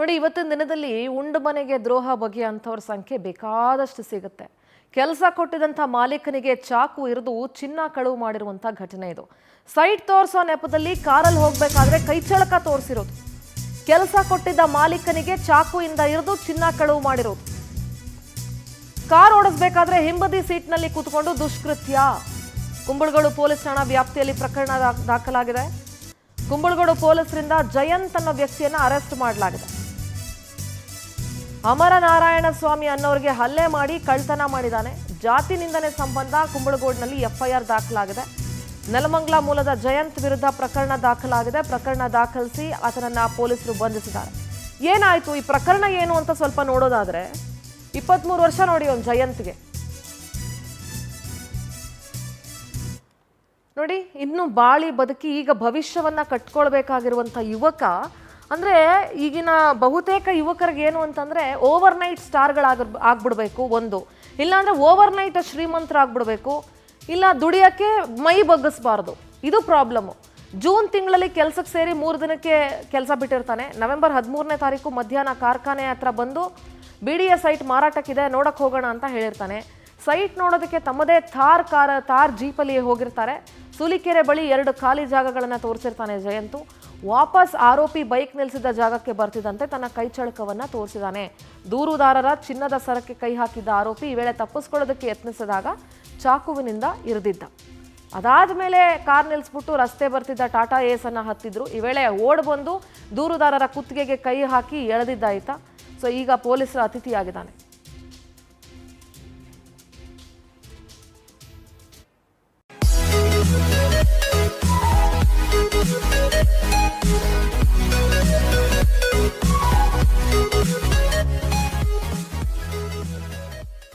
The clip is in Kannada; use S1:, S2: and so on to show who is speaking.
S1: ನೋಡಿ, ಇವತ್ತಿನ ದಿನದಲ್ಲಿ ಉಂಡು ಮನೆಗೆ ದ್ರೋಹ ಬಗೆಯಂಥವ್ರ ಸಂಖ್ಯೆ ಬೇಕಾದಷ್ಟು ಸಿಗುತ್ತೆ. ಕೆಲಸ ಕೊಟ್ಟಿದಂಥ ಮಾಲೀಕನಿಗೆ ಚಾಕು ಇರಿದು ಚಿನ್ನ ಕಳುವು ಮಾಡಿರುವಂಥ ಘಟನೆ ಇದು. ಸೈಟ್ ತೋರಿಸೋ ನೆಪದಲ್ಲಿ ಕಾರಲ್ಲಿ ಹೋಗಬೇಕಾದ್ರೆ ಕೈಚಳಕ ತೋರಿಸಿರೋದು. ಕೆಲಸ ಕೊಟ್ಟಿದ್ದ ಮಾಲೀಕನಿಗೆ ಚಾಕುಯಿಂದ ಇರಿದು ಚಿನ್ನ ಕಳುವು ಮಾಡಿರೋದು. ಕಾರ್ ಓಡಿಸಬೇಕಾದ್ರೆ ಹಿಂಬದಿ ಸೀಟ್ನಲ್ಲಿ ಕೂತ್ಕೊಂಡು ದುಷ್ಕೃತ್ಯ. ಕುಂಬಳಗೋಡು ಪೊಲೀಸ್ ಠಾಣಾ ವ್ಯಾಪ್ತಿಯಲ್ಲಿ ಪ್ರಕರಣ ದಾಖಲಾಗಿದೆ. ಕುಂಬಳಗೋಡು ಪೊಲೀಸರಿಂದ ಜಯಂತ್ ಅನ್ನೋ ವ್ಯಕ್ತಿಯನ್ನ ಅರೆಸ್ಟ್ ಮಾಡಲಾಗಿದೆ. ಅಮರನಾರಾಯಣ ಸ್ವಾಮಿ ಅನ್ನೋರಿಗೆ ಹಲ್ಲೆ ಮಾಡಿ ಕಳ್ತನ ಮಾಡಿದ್ದಾನೆ. ಜಾತಿ ನಿಂದನೆ ಸಂಬಂಧ ಕುಂಬಳಗೋಡಿನಲ್ಲಿ ಎಫ್ಐಆರ್ ದಾಖಲಾಗಿದೆ. ನೆಲಮಂಗಲ ಮೂಲದ ಜಯಂತ್ ವಿರುದ್ಧ ಪ್ರಕರಣ ದಾಖಲಾಗಿದೆ. ಪ್ರಕರಣ ದಾಖಲಿಸಿ ಆತನನ್ನ ಪೊಲೀಸರು ಬಂಧಿಸಿದ್ದಾರೆ. ಏನಾಯ್ತು ಈ ಪ್ರಕರಣ ಏನು ಅಂತ ಸ್ವಲ್ಪ ನೋಡೋದಾದ್ರೆ, 23 ವರ್ಷ ನೋಡಿ ಒಂದು ಜಯಂತ್ಗೆ. ನೋಡಿ, ಇನ್ನು ಬಾಳಿ ಬದುಕಿ ಈಗ ಭವಿಷ್ಯವನ್ನ ಕಟ್ಕೊಳ್ಬೇಕಾಗಿರುವಂತ ಯುವಕ ಅಂದ್ರೆ, ಈಗಿನ ಬಹುತೇಕ ಯುವಕರಿಗೆ ಏನು ಅಂತಂದ್ರೆ ಓವರ್ ನೈಟ್ ಆಗ್ಬಿಡ್ಬೇಕು ಒಂದು, ಇಲ್ಲಾಂದ್ರೆ ಓವರ್ ನೈಟ್ ಶ್ರೀಮಂತರಾಗ್ಬಿಡ್ಬೇಕು, ಇಲ್ಲ ದುಡಿಯಕ್ಕೆ ಮೈ ಬಗ್ಗಿಸ್ಬಾರ್ದು. ಇದು ಪ್ರಾಬ್ಲಮ್ಮು. ಜೂನ್ ತಿಂಗಳಲ್ಲಿ ಕೆಲಸಕ್ಕೆ ಸೇರಿ 3 ದಿನಕ್ಕೆ ಕೆಲಸ ಬಿಟ್ಟಿರ್ತಾನೆ. ನವೆಂಬರ್ 13ನೇ ತಾರೀಕು ಮಧ್ಯಾಹ್ನ ಕಾರ್ಖಾನೆ ಹತ್ರ ಬಂದು BDA ಸೈಟ್ ಮಾರಾಟಕ್ಕಿದೆ, ನೋಡಕ್ ಹೋಗೋಣ ಅಂತ ಹೇಳಿರ್ತಾನೆ. ಸೈಟ್ ನೋಡೋದಕ್ಕೆ ತಮ್ಮದೇ ಥಾರ್ ಜೀಪಲ್ಲಿ ಹೋಗಿರ್ತಾರೆ. ಸೂಲಿಕೆರೆ ಬಳಿ 2 ಖಾಲಿ ಜಾಗಗಳನ್ನು ತೋರಿಸಿರ್ತಾನೆ ಜಯಂತು. ವಾಪಸ್ ಆರೋಪಿ ಬೈಕ್ ನಿಲ್ಲಿಸಿದ ಜಾಗಕ್ಕೆ ಬರ್ತಿದ್ದಂತೆ ತನ್ನ ಕೈಚಳಕವನ್ನ ತೋರಿಸಿದ್ದಾನೆ. ದೂರುದಾರರ ಚಿನ್ನದ ಸರಕ್ಕೆ ಕೈ ಹಾಕಿದ್ದ ಆರೋಪಿ ಈ ವೇಳೆ ತಪ್ಪಿಸ್ಕೊಳ್ಳೋದಕ್ಕೆ ಯತ್ನಿಸಿದಾಗ ಚಾಕುವಿನಿಂದ ಇರಿದಿದ್ದ. ಅದಾದ ಮೇಲೆ ಕಾರ್ ನಿಲ್ಲಿಸ್ಬಿಟ್ಟು ರಸ್ತೆ ಬರ್ತಿದ್ದ ಟಾಟಾ ಏಸ್ ಅನ್ನ ಹತ್ತಿದ್ರು. ಈ ವೇಳೆ ಓಡ್ ಬಂದು ದೂರುದಾರರ ಕುತ್ತಿಗೆಗೆ ಕೈ ಹಾಕಿ ಎಳೆದಿದ್ದ ಈತ. ಸೊ ಈಗ ಪೊಲೀಸರ ಅತಿಥಿಯಾಗಿದ್ದಾನೆ.